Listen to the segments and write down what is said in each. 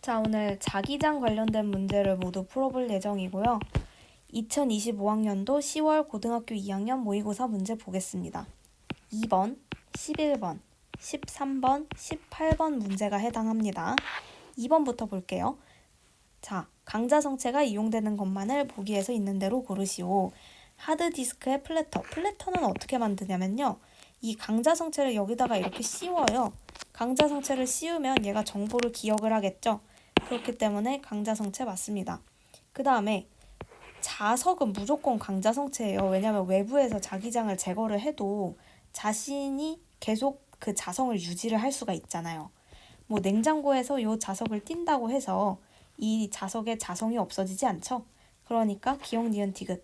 자, 오늘 자기장 관련된 문제를 모두 풀어볼 예정이고요. 2025학년도 10월 고등학교 2학년 모의고사 문제 보겠습니다. 2번, 11번, 13번, 18번 문제가 해당합니다. 2번부터 볼게요. 자, 강자성체가 이용되는 것만을 보기에서 있는 대로 고르시오. 하드디스크의 플래터는 어떻게 만드냐면요. 이 강자성체를 여기다가 이렇게 씌워요. 강자성체를 씌우면 얘가 정보를 기억을 하겠죠. 그렇기 때문에 강자성체 맞습니다. 그 다음에 자석은 무조건 강자성체예요. 왜냐하면 외부에서 자기장을 제거를 해도 자신이 계속 그 자성을 유지를 할 수가 있잖아요. 뭐 냉장고에서 이 자석을 띈다고 해서 이 자석의 자성이 없어지지 않죠. 그러니까 기억, 니은, 디귿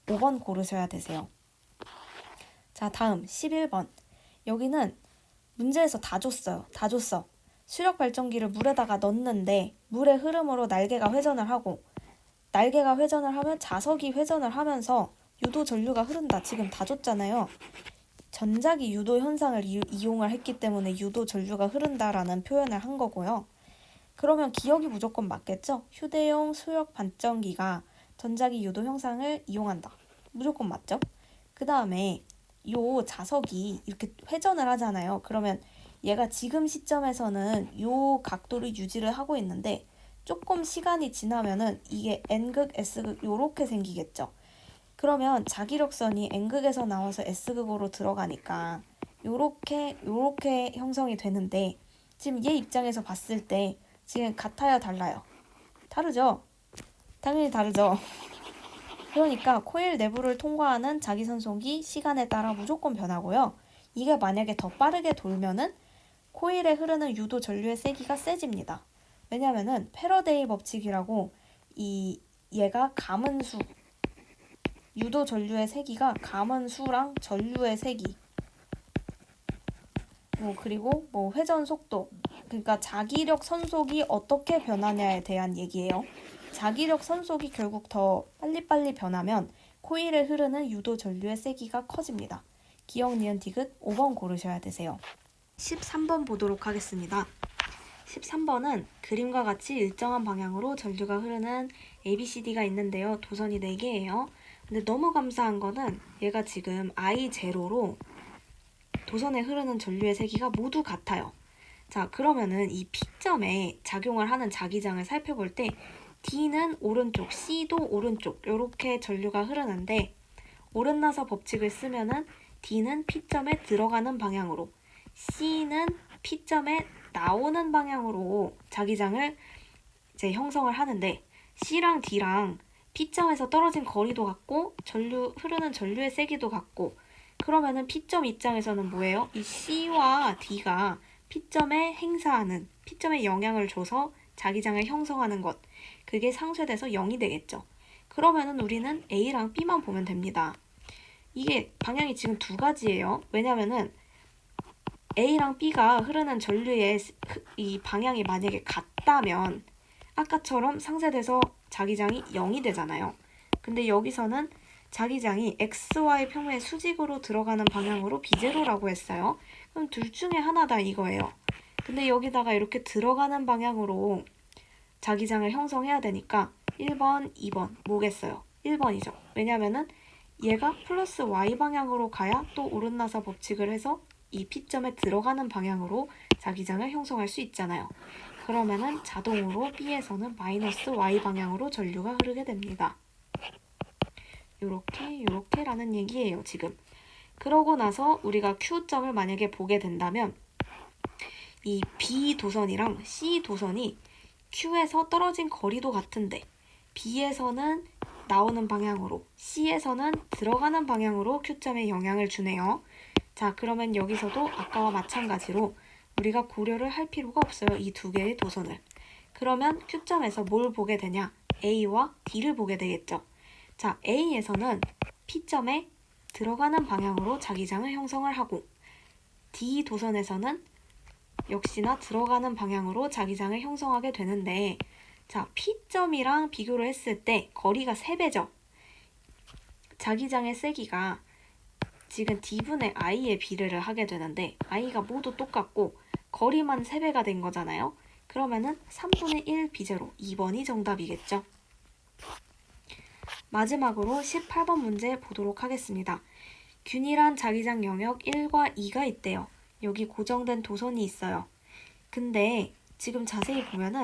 5번 고르셔야 되세요. 자, 다음 11번. 여기는 문제에서 다 줬어요. 다 줬어. 수력 발전기를 물에다가 넣는데 물의 흐름으로 날개가 회전을 하고 날개가 회전을 하면 자석이 회전을 하면서 유도 전류가 흐른다. 지금 다 줬잖아요. 전자기 유도 현상을 이용을 했기 때문에 유도 전류가 흐른다라는 표현을 한 거고요. 그러면 기억이 무조건 맞겠죠? 휴대용 수력 발전기가 전자기 유도 현상을 이용한다. 무조건 맞죠? 그 다음에 요 자석이 이렇게 회전을 하잖아요. 그러면 얘가 지금 시점에서는 요 각도를 유지를 하고 있는데 조금 시간이 지나면은 이게 N극, S극 요렇게 생기겠죠. 그러면 자기력선이 N극에서 나와서 S극으로 들어가니까 요렇게 형성이 되는데 지금 얘 입장에서 봤을 때 지금 같아요, 달라요? 다르죠? 당연히 다르죠. 그러니까 코일 내부를 통과하는 자기선속이 시간에 따라 무조건 변하고요. 이게 만약에 더 빠르게 돌면은 코일에 흐르는 유도 전류의 세기가 세집니다. 왜냐면은 패러데이 법칙이라고 얘가 가문수 유도 전류의 세기가 가문수랑 전류의 세기 그리고 회전 속도 그러니까 자기력 선속이 어떻게 변하냐에 대한 얘기예요. 자기력 선속이 결국 더 빨리빨리 변하면 코일에 흐르는 유도 전류의 세기가 커집니다. 기억, 니은, 디귿 5번 고르셔야 되세요. 13번 보도록 하겠습니다. 13번은 그림과 같이 일정한 방향으로 전류가 흐르는 ABCD가 있는데요. 도선이 4개예요. 근데 너무 감사한 거는 얘가 지금 I0로 도선에 흐르는 전류의 세기가 모두 같아요. 자, 그러면은 이 P점에 작용을 하는 자기장을 살펴볼 때 D는 오른쪽, C도 오른쪽 이렇게 전류가 흐르는데 오른나사 법칙을 쓰면은 D는 P점에 들어가는 방향으로 C는 P점에 나오는 방향으로 자기장을 이제 형성을 하는데 C랑 D랑 P점에서 떨어진 거리도 같고 흐르는 전류의 세기도 같고 그러면은 P점 입장에서는 뭐예요? 이 C와 D가 P점에 영향을 줘서 자기장을 형성하는 것 그게 상쇄돼서 0이 되겠죠. 그러면은 우리는 A랑 B만 보면 됩니다. 이게 방향이 지금 두 가지예요. 왜냐면은 A랑 B가 흐르는 전류의 이 방향이 만약에 같다면 아까처럼 상쇄돼서 자기장이 0이 되잖아요. 근데 여기서는 자기장이 XY 평면의 수직으로 들어가는 방향으로 B0라고 했어요. 그럼 둘 중에 하나다 이거예요. 근데 여기다가 이렇게 들어가는 방향으로 자기장을 형성해야 되니까 1번, 2번 뭐겠어요? 1번이죠. 왜냐면은 얘가 플러스 Y 방향으로 가야 또 오른나사 법칙을 해서 이 P점에 들어가는 방향으로 자기장을 형성할 수 있잖아요. 그러면은 자동으로 B에서는 마이너스 Y 방향으로 전류가 흐르게 됩니다. 요렇게라는 얘기예요, 지금. 그러고 나서 우리가 Q점을 만약에 보게 된다면 이 B 도선이랑 C 도선이 Q에서 떨어진 거리도 같은데 B에서는 나오는 방향으로 C에서는 들어가는 방향으로 Q점에 영향을 주네요. 자, 그러면 여기서도 아까와 마찬가지로 우리가 고려를 할 필요가 없어요. 이 두 개의 도선을. 그러면 Q점에서 뭘 보게 되냐? A와 D를 보게 되겠죠. 자, A에서는 P점에 들어가는 방향으로 자기장을 형성을 하고 D 도선에서는 역시나 들어가는 방향으로 자기장을 형성하게 되는데 자, P점이랑 비교를 했을 때 거리가 3배죠. 자기장의 세기가 지금 D분의 I에 비례를 하게 되는데 I가 모두 똑같고 거리만 3배가 된 거잖아요. 그러면은 3분의 1 비제로 2번이 정답이겠죠. 마지막으로 18번 문제 보도록 하겠습니다. 균일한 자기장 영역 1과 2가 있대요. 여기 고정된 도선이 있어요. 근데 지금 자세히 보면은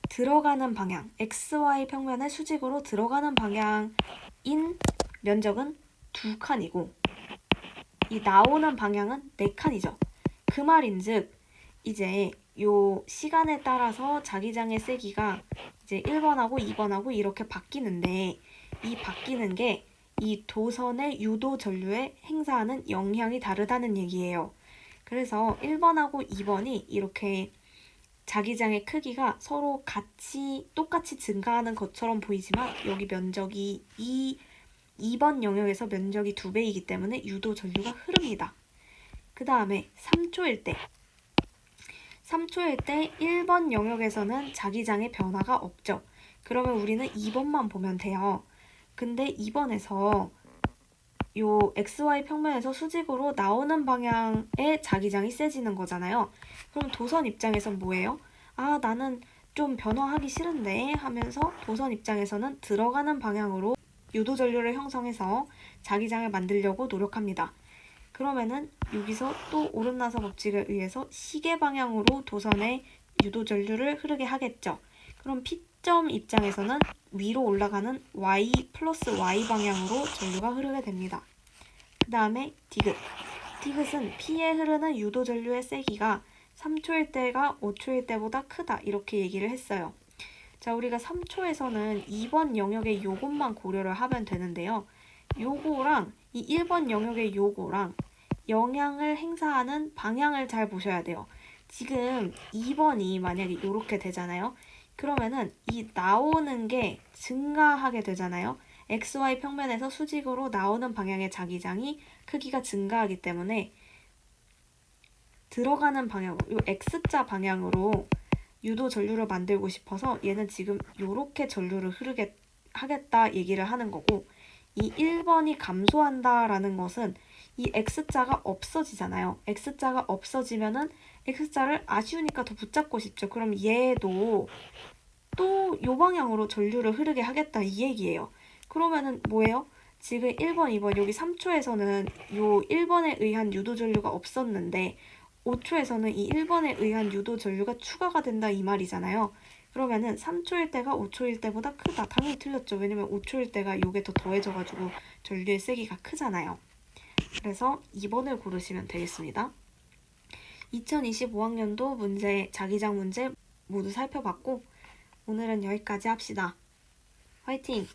들어가는 방향, XY 평면의 수직으로 들어가는 방향인 면적은 2칸이고 이 나오는 방향은 4칸이죠. 그 말인즉 이제 요 시간에 따라서 자기장의 세기가 이제 1번하고 2번하고 이렇게 바뀌는데 이 바뀌는 게 이 도선의 유도 전류에 행사하는 영향이 다르다는 얘기예요. 그래서 1번하고 2번이 이렇게 자기장의 크기가 서로 똑같이 증가하는 것처럼 보이지만 여기 면적이 2번 영역에서 면적이 2배이기 때문에 유도 전류가 흐릅니다. 그 다음에 3초일 때 1번 영역에서는 자기장의 변화가 없죠. 그러면 우리는 2번만 보면 돼요. 근데 2번에서 요 XY 평면에서 수직으로 나오는 방향의 자기장이 세지는 거잖아요. 그럼 도선 입장에선 뭐예요? 아, 나는 좀 변화하기 싫은데 하면서 도선 입장에서는 들어가는 방향으로 유도 전류를 형성해서 자기장을 만들려고 노력합니다. 그러면은 여기서 또 오름나서 법칙에 의해서 시계 방향으로 도선의 유도 전류를 흐르게 하겠죠. 그럼 P점 입장에서는 위로 올라가는 Y 플러스 Y 방향으로 전류가 흐르게 됩니다. 그 다음에 디귿. 디귿은 P에 흐르는 유도 전류의 세기가 3초일 때가 5초일 때보다 크다 이렇게 얘기를 했어요. 자, 우리가 3초에서는 2번 영역의 요것만 고려를 하면 되는데요. 요거랑 이 1번 영역의 요거랑 영향을 행사하는 방향을 잘 보셔야 돼요. 지금 2번이 만약에 이렇게 되잖아요. 그러면은 이 나오는 게 증가하게 되잖아요. XY 평면에서 수직으로 나오는 방향의 자기장이 크기가 증가하기 때문에 들어가는 방향으로, 이 X자 방향으로 유도 전류를 만들고 싶어서 얘는 지금 이렇게 전류를 흐르게 하겠다 얘기를 하는 거고 이 1번이 감소한다라는 것은 이 X자가 없어지잖아요. X자가 없어지면은 X자를 아쉬우니까 더 붙잡고 싶죠. 그럼 얘도 또 요 방향으로 전류를 흐르게 하겠다 이 얘기예요. 그러면은 뭐예요? 지금 1번, 2번 여기 3초에서는 요 1번에 의한 유도 전류가 없었는데 5초에서는 이 1번에 의한 유도 전류가 추가가 된다 이 말이잖아요. 그러면은 3초일 때가 5초일 때보다 크다. 당연히 틀렸죠. 왜냐면 5초일 때가 요게 더 더해져가지고 전류의 세기가 크잖아요. 그래서 2번을 고르시면 되겠습니다. 2025학년도 문제, 자기장 문제 모두 살펴봤고 오늘은 여기까지 합시다. 화이팅!